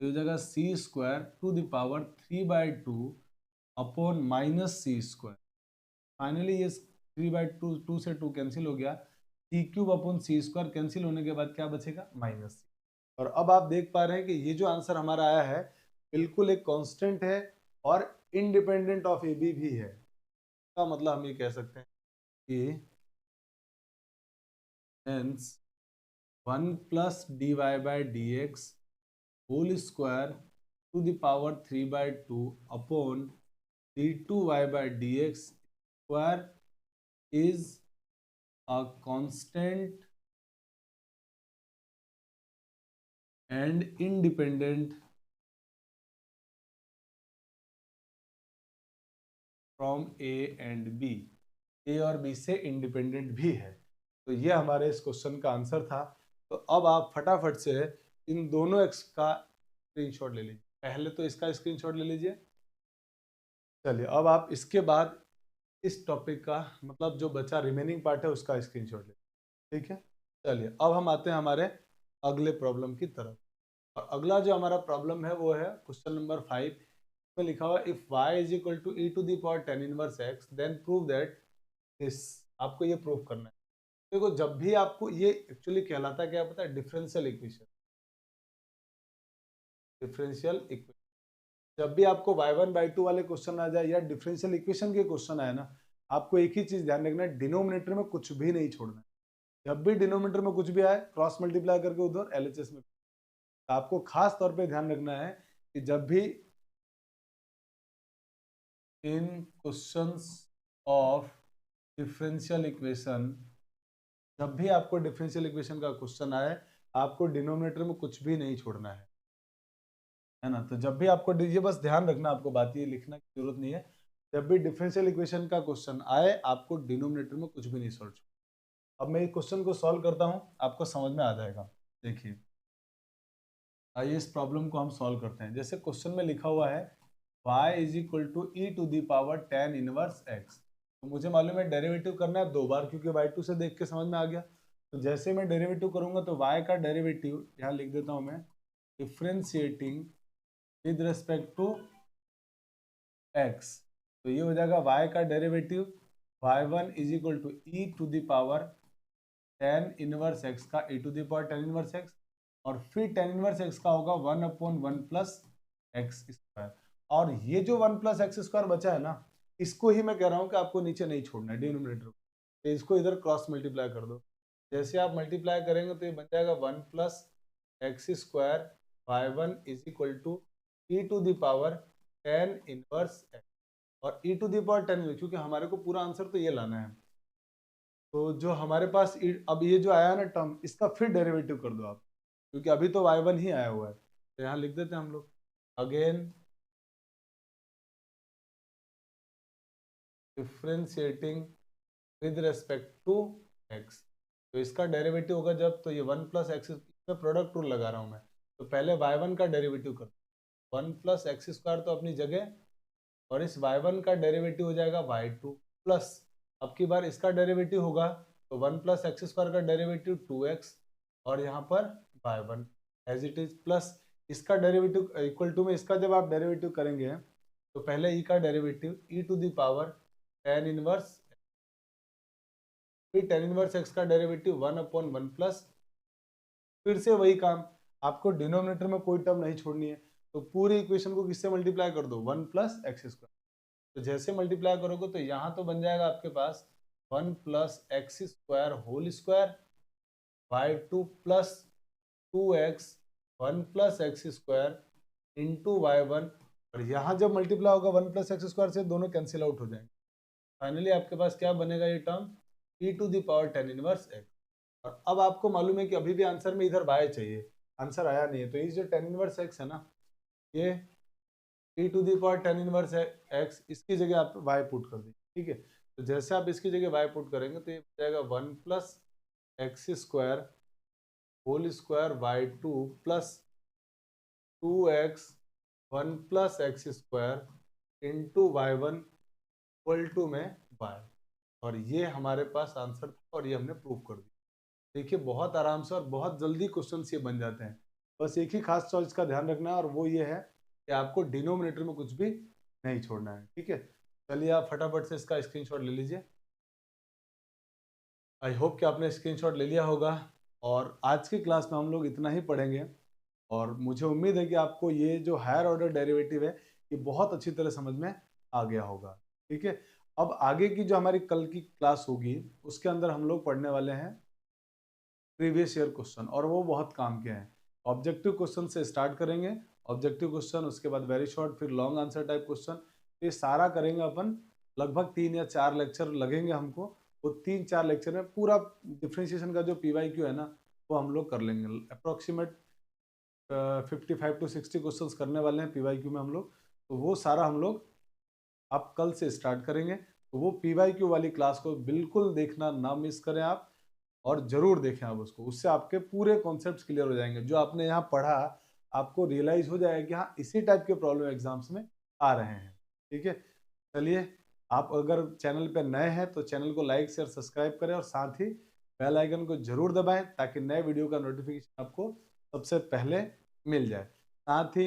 तो जगह c square to the power 3/2 upon minus C square. Finally ये 3/2 2 से 2 कैंसिल हो गया, c cube upon c square cancel होने के बाद क्या बचेगा माइनस सी। और अब आप देख पा रहे हैं कि ये जो आंसर हमारा आया है बिल्कुल एक कांस्टेंट है और इंडिपेंडेंट ऑफ ए बी भी है। का मतलब हम ये कह सकते हैं कि hence 1 plus d Y by D x whole square to the power 3/2 upon d2y by D x square is a constant and independent from A and B, A और B से इंडिपेंडेंट भी है। तो ये हमारे इस क्वेश्चन का answer था। तो अब आप फटाफट से इन दोनों एक्स का स्क्रीनशॉट ले लीजिए। पहले तो इसका स्क्रीनशॉट ले लीजिए। चलिए अब आप इसके बाद इस टॉपिक का मतलब जो बचा रिमेनिंग पार्ट है उसका स्क्रीनशॉट ले, ठीक है। चलिए अब हम आते हैं हमारे अगले प्रॉब्लम की तरफ। और अगला जो हमारा प्रॉब्लम है वो है क्वेश्चन नंबर 5 में लिखा हुआ if y is equal to e to the power tan inverse x then prove that this. आपको ये प्रूव करना है। देखो जब भी आपको ये एक्चुअली कहलाता है क्या पता है डिफरेंशियल इक्वेशन। डिफरेंशियल इक्वेशन जब भी आपको y1 y2 वाले क्वेश्चन आ जाए या डिफरेंशियल इक्वेशन के क्वेश्चन आए ना, आपको एक ही चीज ध्यान रखना है डिनोमिनेटर में कुछ भी नहीं छोड़ना है। जब भी डिनोमिनेटर में कुछ भी आए क्रॉस मल्टीप्लाई करके उधर एलएचएस में। तो आपको खास तौर पे ध्यान रखना है कि जब भी इन क्वेश्चंस ऑफ डिफरेंशियल इक्वेशन, जब भी आपको डिफरेंशियल इक्वेशन का क्वेश्चन आए आपको डिनोमिनेटर में कुछ भी नहीं छोड़ना है ना। तो जब भी आपको ये बस ध्यान रखना, आपको बात ये लिखना की जरूरत नहीं है। जब भी डिफरेंशियल इक्वेशन का क्वेश्चन आए आपको डिनोमिनेटर में कुछ भी नहीं छोड़ना। अब मैं इस क्वेश्चन को सॉल्व करता हूँ, आपको समझ में आ जाएगा। देखिए, आइए इस प्रॉब्लम को हम सॉल्व करते हैं। जैसे क्वेश्चन में लिखा हुआ है y is equal to e to the power tan inverse x। तो मुझे मालूम है डेरिवेटिव करना है 2 बार, क्योंकि y2 से देख के समझ में आ गया। तो जैसे मैं डेरिवेटिव करूंगा तो y का डेरिवेटिव यहाँ लिख देता हूँ मैं, differentiating with respect to x। तो ये हो जाएगा y का derivative y1 is equal to e to the power tan inverse x का e to the power tan inverse x, और फिर टेन इनवर्स x का होगा 1/1 प्लस एक्स स्क्वायर। और ये जो 1 प्लस एक्स स्क्वायर बचा है ना, इसको ही मैं कह रहा हूँ कि आपको नीचे नहीं छोड़ना है डिनोमिनेटर को, तो इसको इधर क्रॉस मल्टीप्लाई कर दो। जैसे आप मल्टीप्लाई करेंगे तो ये बन जाएगा 1 plus x square y1 is equal to e to the power tan inverse x, और ई टू दी पावर 10, क्योंकि हमारे को पूरा आंसर तो ये लाना है। तो जो हमारे पास अब ये जो आया है ना टर्म, इसका फिर डेरिवेटिव कर दो आप, क्योंकि अभी तो y1 ही आया हुआ है। तो यहाँ लिख देते हैं हम लोग again differentiating with respect to x। तो इसका डेरिवेटिव होगा जब, तो ये 1 प्लस एक्स में प्रोडक्ट रूल लगा रहा हूँ मैं। तो पहले y1 का डेरिवेटिव कर, 1 प्लस एक्स स्क्वायर तो अपनी जगह, और इस y1 का डेरिवेटिव हो जाएगा y2 प्लस, अब की बार इसका डेरिवेटिव होगा तो 1 प्लस एक्स स्क्वायर का डेरिवेटिव 2x, और यहाँ पर y1 as it is, plus इसका डेरिवेटिव इक्वल टू में इसका जब आप डेरिवेटिव करेंगे तो पहले ई का derivative e to the power tan inverse, फिर टेन इनवर्स एक्स का डेरिवेटिव 1/1 प्लस, फिर से वही काम, आपको डिनोमिनेटर में कोई टर्म नहीं छोड़नी है, तो पूरी इक्वेशन को किससे मल्टीप्लाई कर दो, 1 प्लस एक्स स्क्वायर। तो जैसे मल्टीप्लाई करोगे तो यहाँ तो बन जाएगा आपके पास 1 plus x square whole square y2 plus 2x 1 plus x square into y1, और यहाँ जब मल्टीप्लाई होगा 1 प्लस एक्स स्क्वायर से दोनों कैंसिल आउट हो जाएंगे। फाइनली आपके पास क्या बनेगा, ये term e to the power tan inverse x। और अब आपको मालूम है कि अभी भी आंसर में इधर y चाहिए, आंसर आया नहीं है, तो ये जो टेन इनवर्स x है ना, ये e to the power tan inverse x, इसकी जगह आप y पुट कर दीजिए। ठीक है, तो जैसे आप इसकी जगह y पुट करेंगे तो ये हो जाएगा 1 plus x square whole square y2 plus 2x 1 plus x square into y1 equal to में y। और ये हमारे पास आंसर था, और ये हमने प्रूव कर दिया। देखिए बहुत आराम से और बहुत जल्दी क्वेश्चन ये बन जाते हैं। बस एक ही खास चॉइस का ध्यान रखना है, और वो ये है कि आपको डिनोमिनेटर में कुछ भी नहीं छोड़ना है। ठीक है, चलिए आप फटाफट से इसका स्क्रीनशॉट ले लीजिए। आई होप कि आपने स्क्रीनशॉट ले लिया होगा, और आज की क्लास में हम लोग इतना ही पढ़ेंगे, और मुझे उम्मीद है कि आपको ये जो हायर ऑर्डर डेरिवेटिव है ये बहुत अच्छी तरह समझ में आ गया होगा। ठीक है, अब आगे की जो हमारी कल की क्लास होगी उसके अंदर हम लोग पढ़ने वाले हैं प्रीवियस ईयर क्वेश्चन, और वो बहुत काम के हैं। ऑब्जेक्टिव क्वेश्चन से स्टार्ट करेंगे, ऑब्जेक्टिव क्वेश्चन, उसके बाद वेरी शॉर्ट, फिर लॉन्ग आंसर टाइप क्वेश्चन, ये सारा करेंगे अपन। लगभग 3 या 4 लेक्चर लगेंगे हमको, वो 3-4 लेक्चर में पूरा डिफ्रेंशिएशन का जो PYQ है ना वो हम लोग कर लेंगे। अप्रोक्सीमेट 55 to 60 क्वेश्चंस करने वाले हैं PYQ में हम लोग, तो वो सारा हम लोग आप कल से स्टार्ट करेंगे। तो वो PYQ वाली क्लास को बिल्कुल देखना ना मिस करें आप, और जरूर देखें आप उसको, उससे आपके पूरे कॉन्सेप्ट्स क्लियर हो जाएंगे। जो आपने यहाँ पढ़ा आपको रियलाइज हो जाएगा कि हाँ इसी टाइप के प्रॉब्लम एग्जाम्स में आ रहे हैं। ठीक है, चलिए आप अगर चैनल पर नए हैं तो चैनल को लाइक शेयर सब्सक्राइब करें, और साथ ही बेल आइकन को जरूर दबाएं ताकि नए वीडियो का नोटिफिकेशन आपको सबसे पहले मिल जाए। साथ ही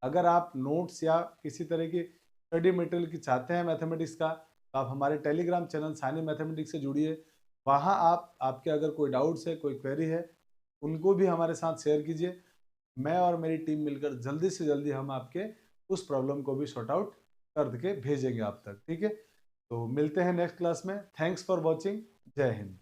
अगर आप नोट्स या किसी तरह की स्टडी मटेरियल की चाहते हैं मैथमेटिक्स का, तो आप हमारे टेलीग्राम चैनल सानी मैथमेटिक्स से जुड़िए। वहाँ आप आपके अगर कोई डाउट्स है, कोई क्वेरी है, उनको भी हमारे साथ शेयर कीजिए। मैं और मेरी टीम मिलकर जल्दी से जल्दी हम आपके उस प्रॉब्लम को भी सॉर्ट आउट करके भेजेंगे आप तक। ठीक है, तो मिलते हैं नेक्स्ट क्लास में। Thanks for watching. जय हिंद।